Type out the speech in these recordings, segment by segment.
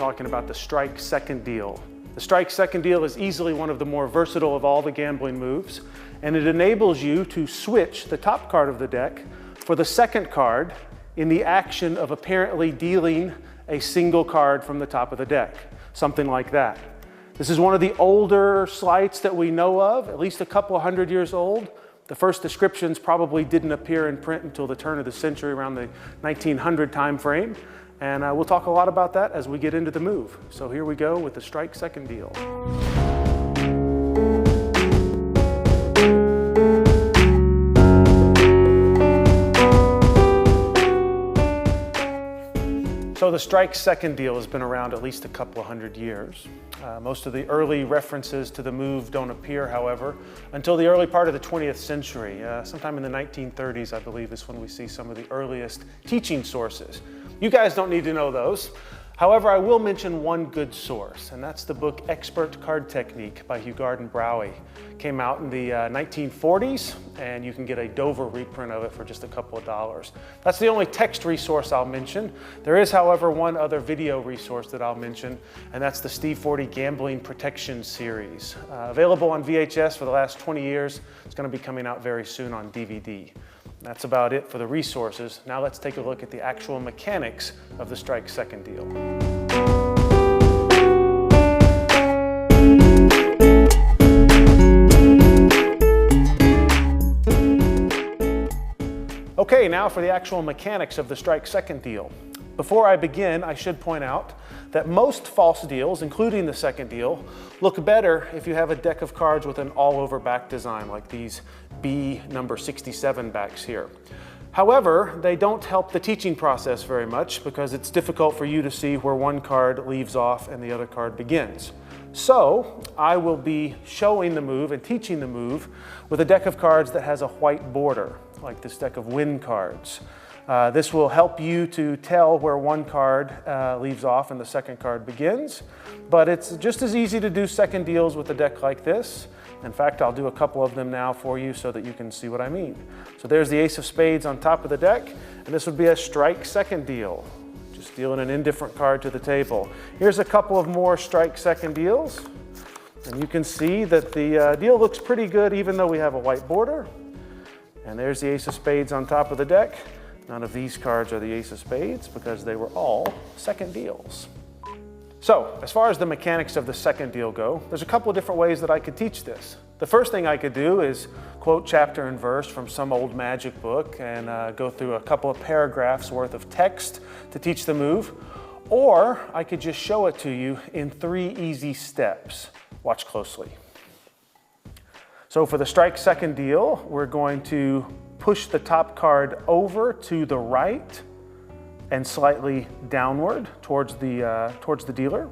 talking about the strike second deal. The strike second deal is easily one of the more versatile of all the gambling moves, and it enables you to switch the top card of the deck for the second card in the action of apparently dealing a single card from the top of the deck, something like that. This is one of the older sleights that we know of, at least a couple hundred years old. The first descriptions probably didn't appear in print until the turn of the century, around the 1900 time frame. And we'll talk a lot about that as we get into the move. So here we go with the strike second deal. So the strike second deal has been around at least a couple of hundred years. Most of the early references to the move don't appear, however, until the early part of the 20th century. Sometime in the 1930s, I believe, is when we see some of the earliest teaching sources. You guys don't need to know those. However, I will mention one good source, and that's the book Expert Card Technique by Hugard and Browie. Came out in the 1940s, and you can get a Dover reprint of it for just a couple of dollars. That's the only text resource I'll mention. There is, however, one other video resource that I'll mention, and that's the Steve Forte Gambling Protection Series. Available on VHS for the last 20 years. It's going to be coming out very soon on DVD. That's about it for the resources. Now let's take a look at the actual mechanics of the strike second deal. Okay, now for the actual mechanics of the strike second deal. Before I begin, I should point out that most false deals, including the second deal, look better if you have a deck of cards with an all-over back design like these B number 67 backs here. However, they don't help the teaching process very much because it's difficult for you to see where one card leaves off and the other card begins. So I will be showing the move and teaching the move with a deck of cards that has a white border, like this deck of win cards. This will help you to tell where one card leaves off and the second card begins, but it's just as easy to do second deals with a deck like this. In fact, I'll do a couple of them now for you so that you can see what I mean. So there's the ace of spades on top of the deck, and this would be a strike second deal, just dealing an indifferent card to the table. Here's a couple of more strike second deals, and you can see that the deal looks pretty good even though we have a white border. And there's the ace of spades on top of the deck. None of these cards are the ace of spades because they were all second deals. So, as far as the mechanics of the second deal go, there's a couple of different ways that I could teach this. The first thing I could do is quote chapter and verse from some old magic book and go through a couple of paragraphs worth of text to teach the move. Or I could just show it to you in 3 easy steps. Watch closely. So for the strike second deal, we're going to push the top card over to the right and slightly downward towards the dealer.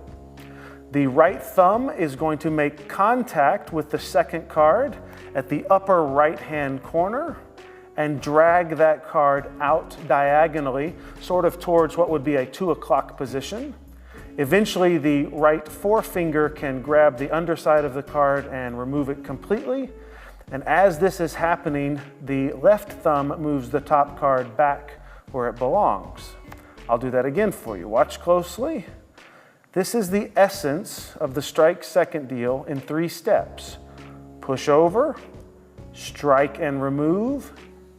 The right thumb is going to make contact with the second card at the upper right-hand corner and drag that card out diagonally, sort of towards what would be a 2 o'clock position. Eventually, the right forefinger can grab the underside of the card and remove it completely. And as this is happening, the left thumb moves the top card back where it belongs. I'll do that again for you. Watch closely. This is the essence of the strike second deal in 3 steps. Push over, strike and remove,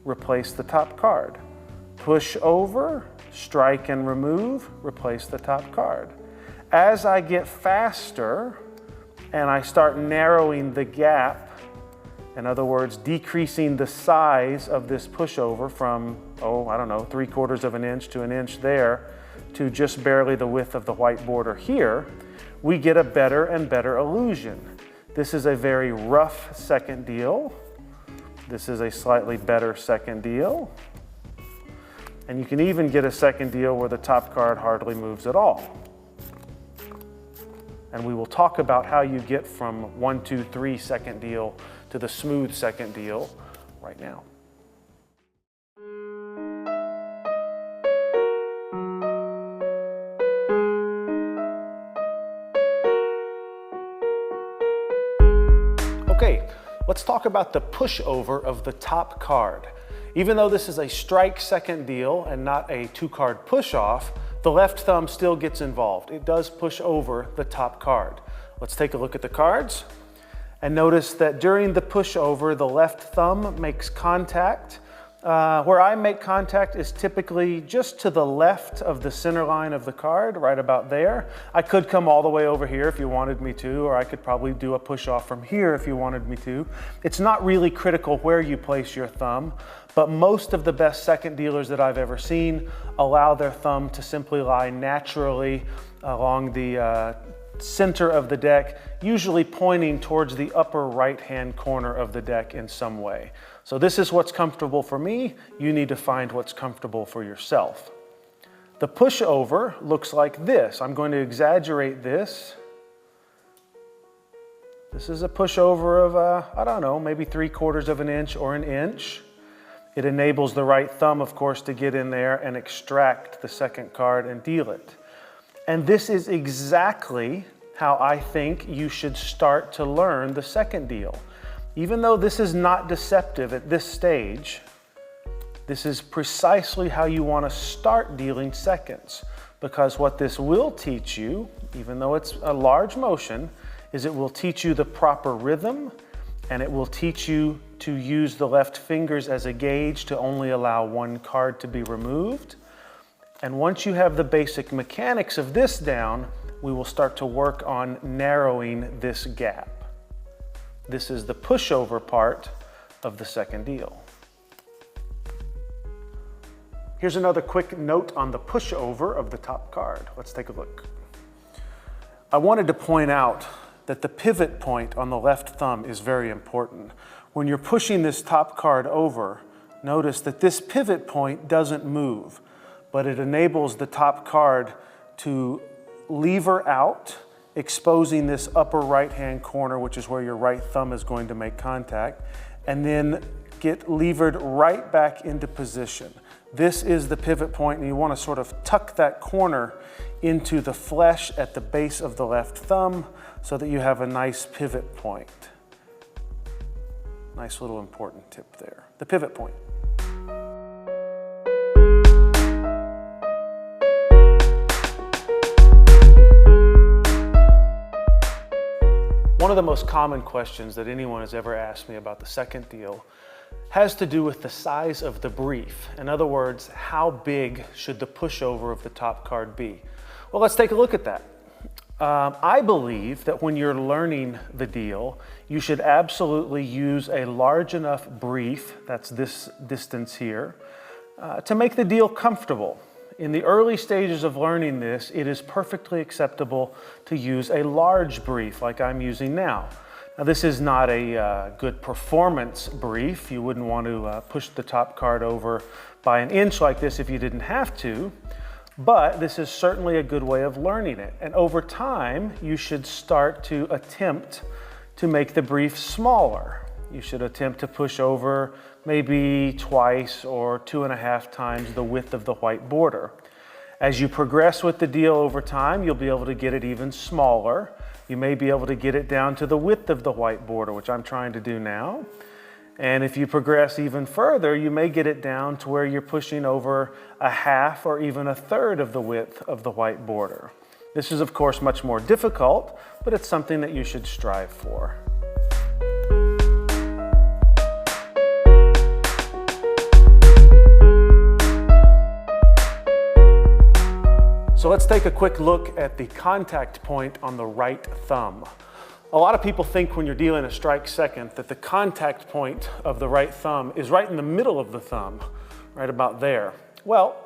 replace the top card. Push over, strike and remove, replace the top card. As I get faster and I start narrowing the gap, in other words, decreasing the size of this pushover from, I don't know, 3/4 of an inch to an inch there to just barely the width of the white border here, we get a better and better illusion. This is a very rough second deal. This is a slightly better second deal. And you can even get a second deal where the top card hardly moves at all. And we will talk about how you get from 1, 2, 3 second deal to the smooth second deal right now. Okay, let's talk about the pushover of the top card. Even though this is a strike second deal and not a 2-card push-off, the left thumb still gets involved. It does push over the top card. Let's take a look at the cards and notice that during the pushover, the left thumb makes contact. Where I make contact is typically just to the left of the center line of the card, right about there. I could come all the way over here if you wanted me to, or I could probably do a push off from here if you wanted me to. It's not really critical where you place your thumb, but most of the best second dealers that I've ever seen allow their thumb to simply lie naturally along the center of the deck, usually pointing towards the upper right-hand corner of the deck in some way. So this is what's comfortable for me. You need to find what's comfortable for yourself. The pushover looks like this. I'm going to exaggerate this. This is a pushover of, I don't know, maybe 3/4 of an inch or an inch. It enables the right thumb, of course, to get in there and extract the second card and deal it. And this is exactly how I think you should start to learn the second deal. Even though this is not deceptive at this stage, this is precisely how you want to start dealing seconds. Because what this will teach you, even though it's a large motion, is it will teach you the proper rhythm, and it will teach you to use the left fingers as a gauge to only allow one card to be removed. And once you have the basic mechanics of this down, we will start to work on narrowing this gap. This is the pushover part of the second deal. Here's another quick note on the pushover of the top card. Let's take a look. I wanted to point out that the pivot point on the left thumb is very important. When you're pushing this top card over, notice that this pivot point doesn't move, but it enables the top card to lever out, exposing this upper right-hand corner, which is where your right thumb is going to make contact, and then get levered right back into position. This is the pivot point, and you want to sort of tuck that corner into the flesh at the base of the left thumb so that you have a nice pivot point. Nice little important tip there. The pivot point. One of the most common questions that anyone has ever asked me about the second deal has to do with the size of the brief. In other words, how big should the pushover of the top card be? Well, let's take a look at that. I believe that when you're learning the deal, you should absolutely use a large enough brief, that's this distance here, to make the deal comfortable. In the early stages of learning this, it is perfectly acceptable to use a large brief like I'm using now. Now, this is not a good performance brief. You wouldn't want to push the top card over by an inch like this if you didn't have to, but this is certainly a good way of learning it. And over time, you should start to attempt to make the brief smaller. You should attempt to push over maybe twice or 2.5 times the width of the white border. As you progress with the deal over time, you'll be able to get it even smaller. You may be able to get it down to the width of the white border, which I'm trying to do now. And if you progress even further, you may get it down to where you're pushing over 1/2 or even 1/3 of the width of the white border. This is, of course, much more difficult, but it's something that you should strive for. So let's take a quick look at the contact point on the right thumb. A lot of people think when you're dealing a strike second that the contact point of the right thumb is right in the middle of the thumb, right about there. Well,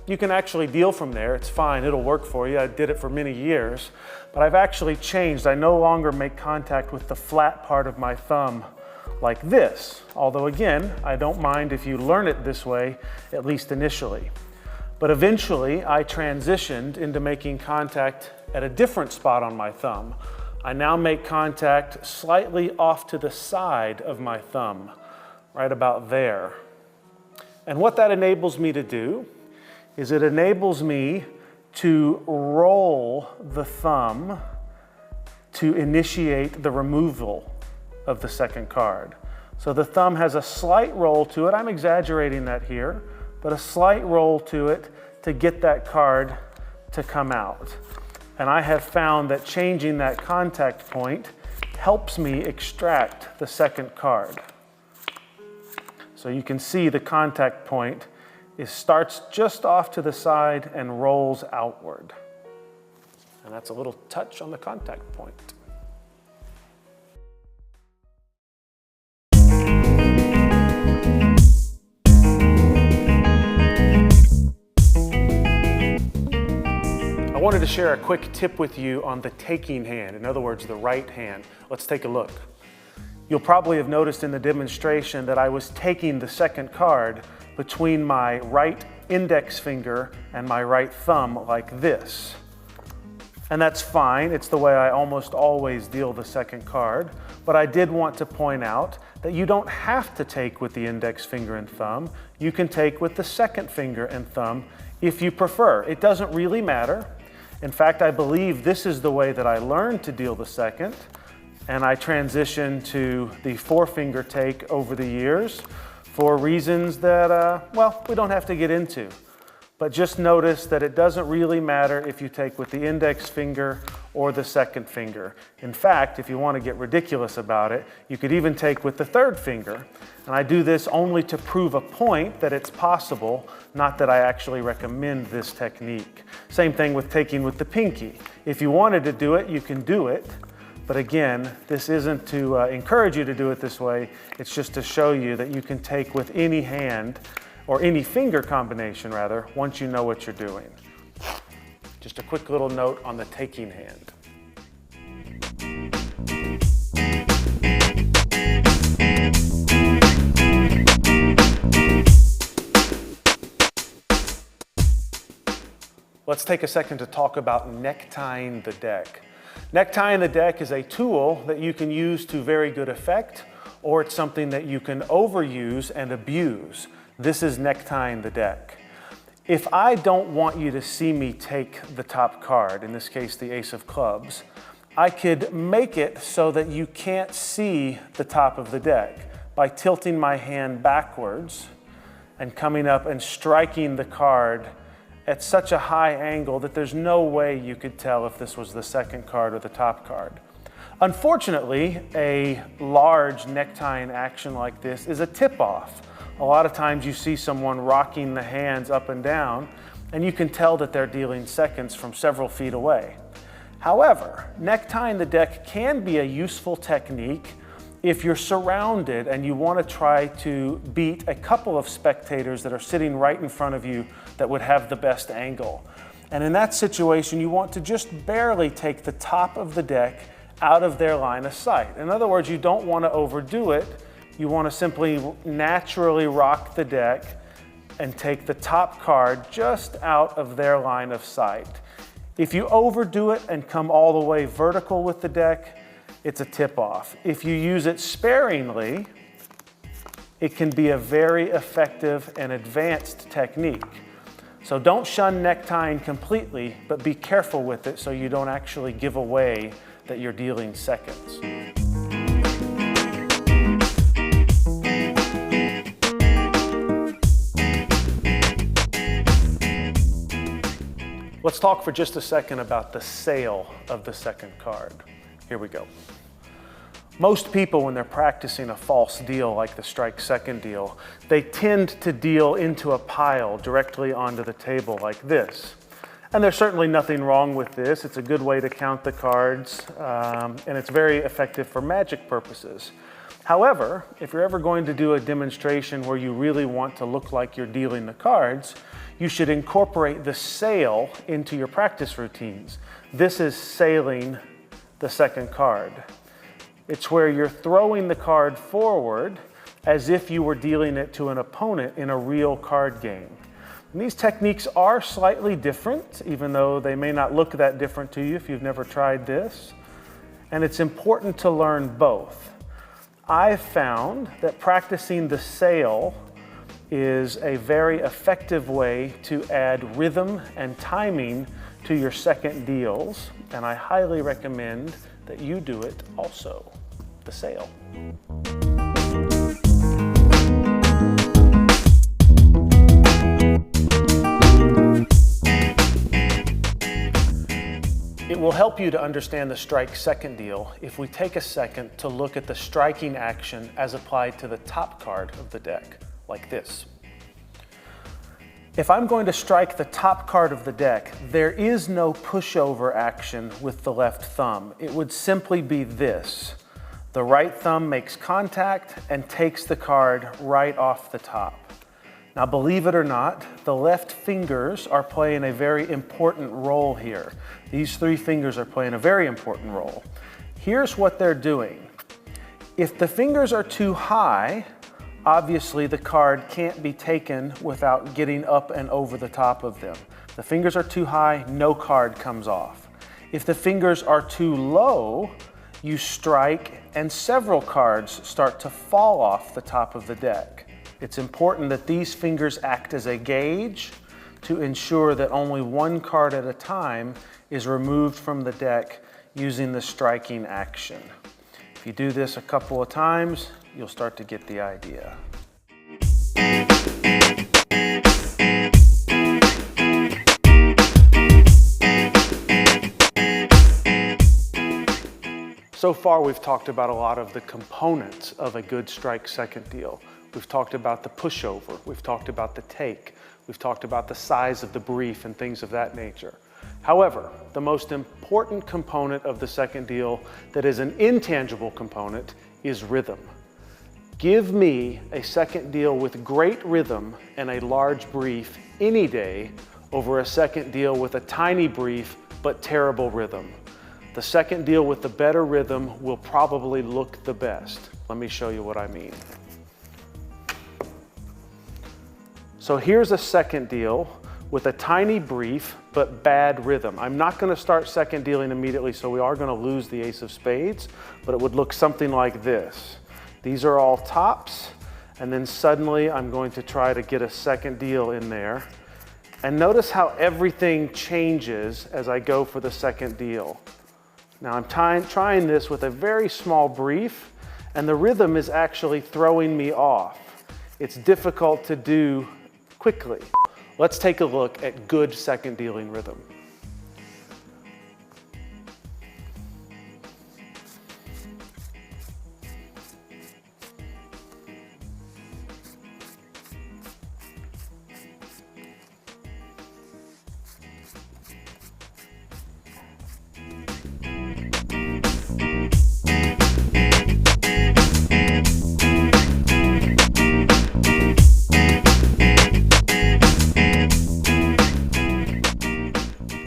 you can actually deal from there. It's fine, it'll work for you. I did it for many years, but I've actually changed. I no longer make contact with the flat part of my thumb like this. Although again, I don't mind if you learn it this way, at least initially. But eventually, I transitioned into making contact at a different spot on my thumb. I now make contact slightly off to the side of my thumb, right about there. And what that enables me to do is it enables me to roll the thumb to initiate the removal of the second card. So the thumb has a slight roll to it. I'm exaggerating that here, but a slight roll to it to get that card to come out. And I have found that changing that contact point helps me extract the second card. So you can see the contact point starts just off to the side and rolls outward. And that's a little touch on the contact point. I wanted to share a quick tip with you on the taking hand, in other words, the right hand. Let's take a look. You'll probably have noticed in the demonstration that I was taking the second card between my right index finger and my right thumb like this. And that's fine, it's the way I almost always deal the second card, but I did want to point out that you don't have to take with the index finger and thumb. You can take with the second finger and thumb if you prefer. It doesn't really matter. In fact, I believe this is the way that I learned to deal the second, and I transitioned to the four-finger take over the years for reasons that, well, we don't have to get into. But just notice that it doesn't really matter if you take with the index finger or the second finger. In fact, if you want to get ridiculous about it, you could even take with the third finger. And I do this only to prove a point that it's possible, not that I actually recommend this technique. Same thing with taking with the pinky. If you wanted to do it, you can do it. But again, this isn't to encourage you to do it this way. It's just to show you that you can take with any hand, or any finger combination rather, once you know what you're doing. Just a quick little note on the taking hand. Let's take a second to talk about necktying the deck. Necktying the deck is a tool that you can use to very good effect, or it's something that you can overuse and abuse. This is necktying the deck. If I don't want you to see me take the top card, in this case the ace of clubs, I could make it so that you can't see the top of the deck by tilting my hand backwards and coming up and striking the card at such a high angle that there's no way you could tell if this was the second card or the top card. Unfortunately, a large necktying action like this is a tip-off. A lot of times you see someone rocking the hands up and down, and you can tell that they're dealing seconds from several feet away. However, necktying the deck can be a useful technique if you're surrounded and you want to try to beat a couple of spectators that are sitting right in front of you that would have the best angle. And in that situation, you want to just barely take the top of the deck out of their line of sight. In other words, you don't want to overdo it. You want to simply naturally rock the deck and take the top card just out of their line of sight. If you overdo it and come all the way vertical with the deck, it's a tip-off. If you use it sparingly, it can be a very effective and advanced technique. So don't shun necktying completely, but be careful with it so you don't actually give away that you're dealing seconds. Let's talk for just a second about the sale of the second card. Here we go. Most people, when they're practicing a false deal like the strike second deal, they tend to deal into a pile directly onto the table like this. And there's certainly nothing wrong with this. It's a good way to count the cards, and it's very effective for magic purposes. However, if you're ever going to do a demonstration where you really want to look like you're dealing the cards, you should incorporate the sale into your practice routines. This is sailing the second card. It's where you're throwing the card forward as if you were dealing it to an opponent in a real card game. And these techniques are slightly different, even though they may not look that different to you if you've never tried this. And it's important to learn both. I've found that practicing the sail is a very effective way to add rhythm and timing to your second deals, and I highly recommend that you do it also, the sail. It will help you to understand the strike second deal if we take a second to look at the striking action as applied to the top card of the deck, like this. If I'm going to strike the top card of the deck, there is no pushover action with the left thumb. It would simply be this. The right thumb makes contact and takes the card right off the top. Now, believe it or not, the left fingers are playing a very important role here. These three fingers are playing a very important role. Here's what they're doing. If the fingers are too high, obviously the card can't be taken without getting up and over the top of them. If the fingers are too high, no card comes off. If the fingers are too low, you strike and several cards start to fall off the top of the deck. It's important that these fingers act as a gauge to ensure that only one card at a time is removed from the deck using the striking action. If you do this a couple of times, you'll start to get the idea. So far, we've talked about a lot of the components of a good strike second deal. We've talked about the pushover, we've talked about the take, we've talked about the size of the brief and things of that nature. However, the most important component of the second deal that is an intangible component is rhythm. Give me a second deal with great rhythm and a large brief any day over a second deal with a tiny brief but terrible rhythm. The second deal with the better rhythm will probably look the best. Let me show you what I mean. So here's a second deal with a tiny brief but bad rhythm. I'm not going to start second dealing immediately, so we are going to lose the ace of spades, but it would look something like this. These are all tops, and then suddenly I'm going to try to get a second deal in there. And notice how everything changes as I go for the second deal. Now I'm trying this with a very small brief, and the rhythm is actually throwing me off. It's difficult to do quickly. Let's take a look at good second dealing rhythm.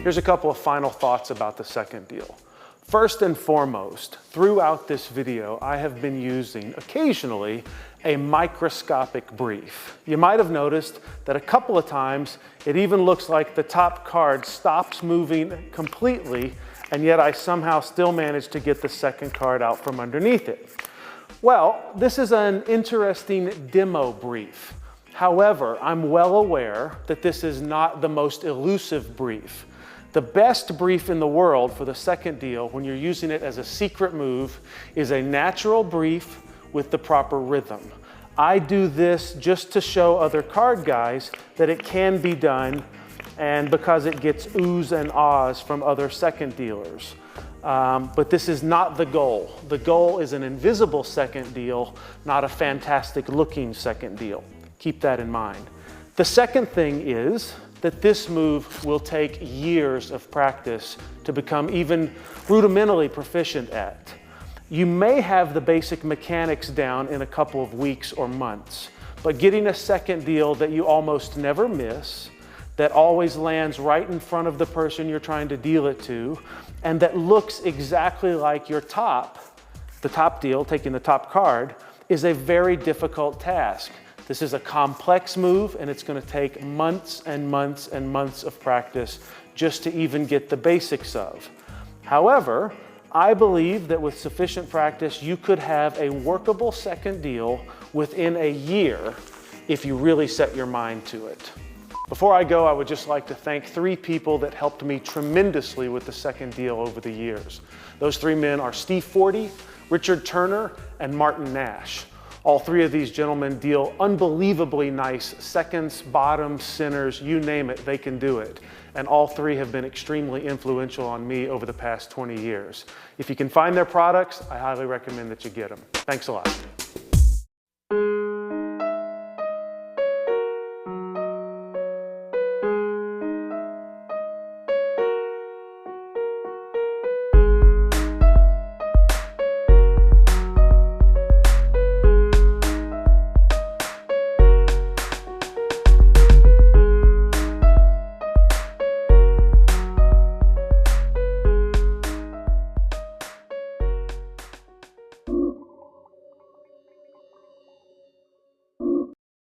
Here's a couple of final thoughts about the second deal. First and foremost, throughout this video, I have been using occasionally a microscopic brief. You might have noticed that a couple of times it even looks like the top card stops moving completely, and yet I somehow still managed to get the second card out from underneath it. Well, this is an interesting demo brief. However, I'm well aware that this is not the most elusive brief. The best brief in the world for the second deal, when you're using it as a secret move, is a natural brief with the proper rhythm. I do this just to show other card guys that it can be done, and because it gets oohs and ahs from other second dealers. But this is not the goal. The goal is an invisible second deal, not a fantastic looking second deal. Keep that in mind. The second thing is that this move will take years of practice to become even rudimentally proficient at. You may have the basic mechanics down in a couple of weeks or months, but getting a second deal that you almost never miss, that always lands right in front of the person you're trying to deal it to, and that looks exactly like your top, the top deal, taking the top card, is a very difficult task. This is a complex move, and it's going to take months and months and months of practice just to even get the basics of. However, I believe that with sufficient practice, you could have a workable second deal within a year if you really set your mind to it. Before I go, I would just like to thank 3 people that helped me tremendously with the second deal over the years. Those 3 men are Steve Forty, Richard Turner, and Martin Nash. All three of these gentlemen deal unbelievably nice seconds, bottoms, centers, you name it, they can do it. And all three have been extremely influential on me over the past 20 years. If you can find their products, I highly recommend that you get them. Thanks a lot.